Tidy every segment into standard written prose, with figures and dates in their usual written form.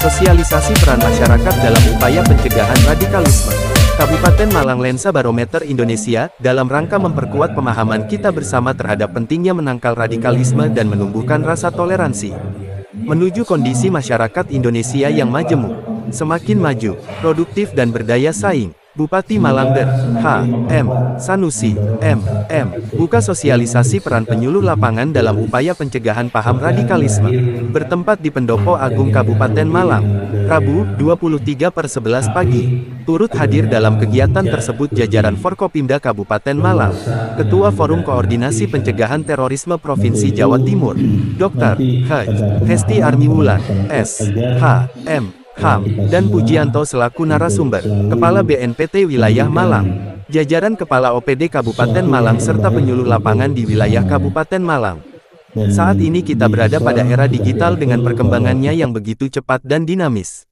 Sosialisasi peran masyarakat dalam upaya pencegahan radikalisme. Kabupaten Malang Lensa Barometer Indonesia, dalam rangka memperkuat pemahaman kita bersama terhadap pentingnya menangkal radikalisme dan menumbuhkan rasa toleransi. Menuju kondisi masyarakat Indonesia yang majemuk, semakin maju, produktif dan berdaya saing. Bupati Malang Der, H. M. Sanusi, M. buka sosialisasi peran penyuluh lapangan dalam upaya pencegahan paham radikalisme. Bertempat di Pendopo Agung Kabupaten Malang, Rabu, 23/11 pagi. Turut hadir dalam kegiatan tersebut jajaran Forkopimda Kabupaten Malang, Ketua Forum Koordinasi Pencegahan Terorisme Provinsi Jawa Timur, Dr. H. Hesti Armiwulan, S. H. M. HAM, dan Pujianto selaku narasumber, Kepala BNPT Wilayah Malang, jajaran Kepala OPD Kabupaten Malang serta penyuluh lapangan di wilayah Kabupaten Malang. Saat ini kita berada pada era digital dengan perkembangannya yang begitu cepat dan dinamis.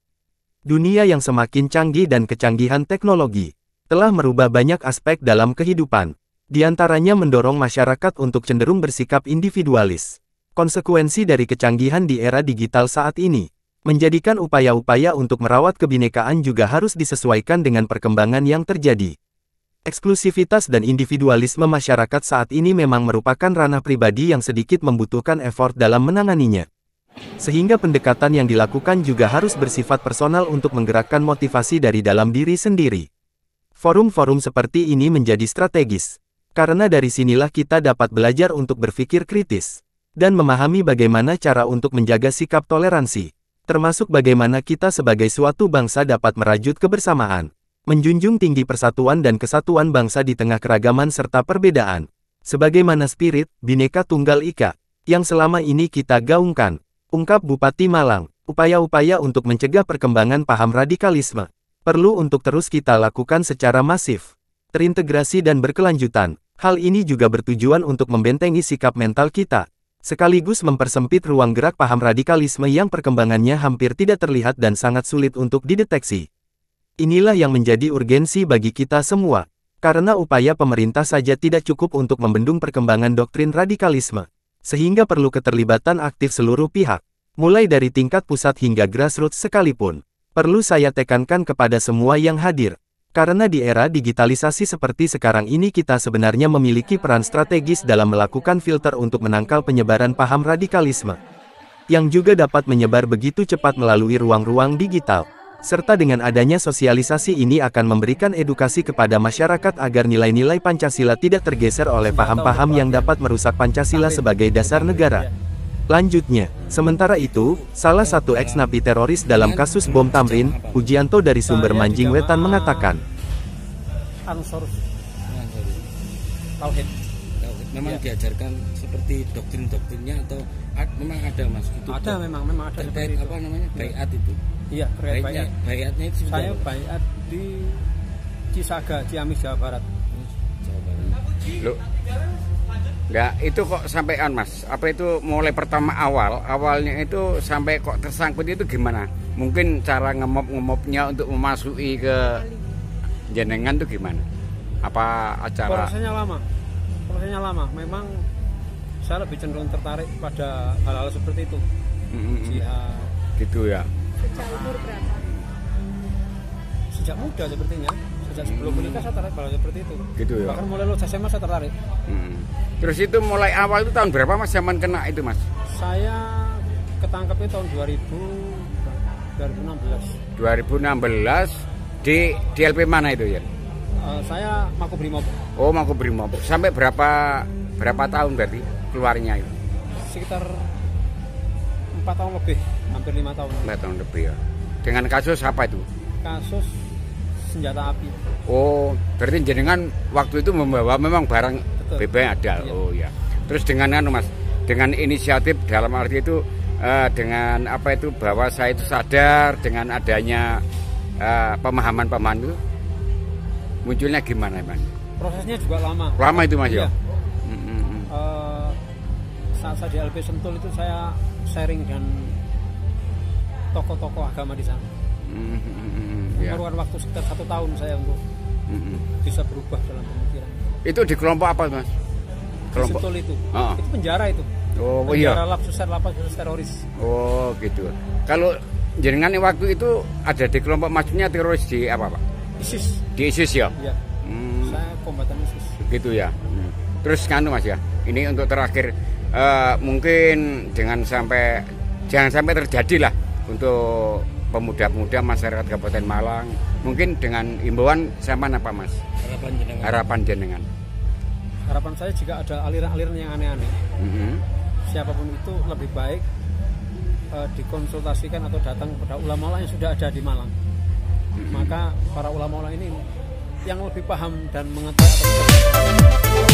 Dunia yang semakin canggih dan kecanggihan teknologi telah merubah banyak aspek dalam kehidupan, di antaranya mendorong masyarakat untuk cenderung bersikap individualis. Konsekuensi dari kecanggihan di era digital saat ini menjadikan upaya-upaya untuk merawat kebinekaan juga harus disesuaikan dengan perkembangan yang terjadi. Eksklusivitas dan individualisme masyarakat saat ini memang merupakan ranah pribadi yang sedikit membutuhkan effort dalam menanganinya. Sehingga pendekatan yang dilakukan juga harus bersifat personal untuk menggerakkan motivasi dari dalam diri sendiri. Forum-forum seperti ini menjadi strategis, karena dari sinilah kita dapat belajar untuk berpikir kritis, dan memahami bagaimana cara untuk menjaga sikap toleransi. Termasuk bagaimana kita sebagai suatu bangsa dapat merajut kebersamaan, menjunjung tinggi persatuan dan kesatuan bangsa di tengah keragaman serta perbedaan, sebagaimana spirit Bhinneka Tunggal Ika yang selama ini kita gaungkan, ungkap Bupati Malang. Upaya-upaya untuk mencegah perkembangan paham radikalisme perlu untuk terus kita lakukan secara masif, terintegrasi dan berkelanjutan. Hal ini juga bertujuan untuk membentengi sikap mental kita, sekaligus mempersempit ruang gerak paham radikalisme yang perkembangannya hampir tidak terlihat dan sangat sulit untuk dideteksi. Inilah yang menjadi urgensi bagi kita semua, karena upaya pemerintah saja tidak cukup untuk membendung perkembangan doktrin radikalisme, sehingga perlu keterlibatan aktif seluruh pihak, mulai dari tingkat pusat hingga grassroots sekalipun. Perlu saya tekankan kepada semua yang hadir, karena di era digitalisasi seperti sekarang ini kita sebenarnya memiliki peran strategis dalam melakukan filter untuk menangkal penyebaran paham radikalisme, yang juga dapat menyebar begitu cepat melalui ruang-ruang digital. Serta dengan adanya sosialisasi ini akan memberikan edukasi kepada masyarakat agar nilai-nilai Pancasila tidak tergeser oleh paham-paham yang dapat merusak Pancasila sebagai dasar negara. Lanjutnya, sementara itu, salah satu ex-napi teroris dalam kasus bom Tamrin, Pujianto dari Sumber Manjing Wetan mengatakan, Ansor Tauhid. Memang diajarkan seperti doktrin-doktrinnya atau memang ada Mas? Itu ada, memang ada. Terkait apa namanya? Baiat itu. Iya, terkait baiat. Baiatnya itu saya baiat di Cisaga, Ciamis, Jawa Barat. Jawa Barat. Loh. Enggak, itu kok sampean Mas? Apa itu mulai pertama awalnya itu sampai kok tersangkut itu gimana? Mungkin cara ngemop-ngemopnya untuk memasuki ke jenengan itu gimana? Apa acara? Prosesnya lama. Memang saya lebih cenderung tertarik pada hal-hal seperti itu. Jihad. Gitu ya. Sejak umur berapa? Sejak muda sepertinya. Sejak sebelum menikah saya tertarik hal seperti itu. Gitu ya. Bahkan mulai lulus SMA saya tertarik. Terus itu mulai awal itu tahun berapa Mas zaman kena itu Mas? Saya ketangkepnya tahun 2016 di LP mana itu ya? Saya Makobrimob. Oh, Makobrimob. Sampai berapa tahun berarti keluarnya itu? Sekitar 4 tahun lebih, hampir 5 tahun. 4 tahun lebih ya. Dengan kasus apa itu? Kasus senjata api. Oh, berarti jenengan waktu itu membawa memang barang bebas ada. Iya. Oh ya. Terus dengan Mas, dengan inisiatif dalam arti itu dengan apa itu bahwa saya itu sadar dengan adanya pemahaman itu munculnya gimana Mas? Prosesnya juga lama. Lama itu Mas ya. Saat saya di LP Sentul itu saya sharing dengan tokoh-tokoh agama di sana. Memerlukan waktu sekitar 1 tahun saya untuk bisa berubah dalam pemikiran. Itu di kelompok apa Mas? Kelompok Sentul itu. Itu penjara itu. Oh penjara iya. Lapas khusus teroris. Oh gitu. Kalau jenengan waktu itu ada di kelompok maksudnya teroris di apa Pak? ISIS. Di ISIS ya? Iya. Saya kombatan ISIS. Gitu ya. Terus kan Mas ya, ini untuk terakhir mungkin jangan sampai terjadi lah untuk pemuda-pemuda masyarakat Kabupaten Malang. Mungkin dengan imbauan sama apa Mas? Harapan jenengan. Harapan saya jika ada aliran-aliran yang aneh-aneh, siapapun itu lebih baik dikonsultasikan atau datang kepada ulama-ulama yang sudah ada di Malang. Maka para ulama-ulama ini yang lebih paham dan mengetahui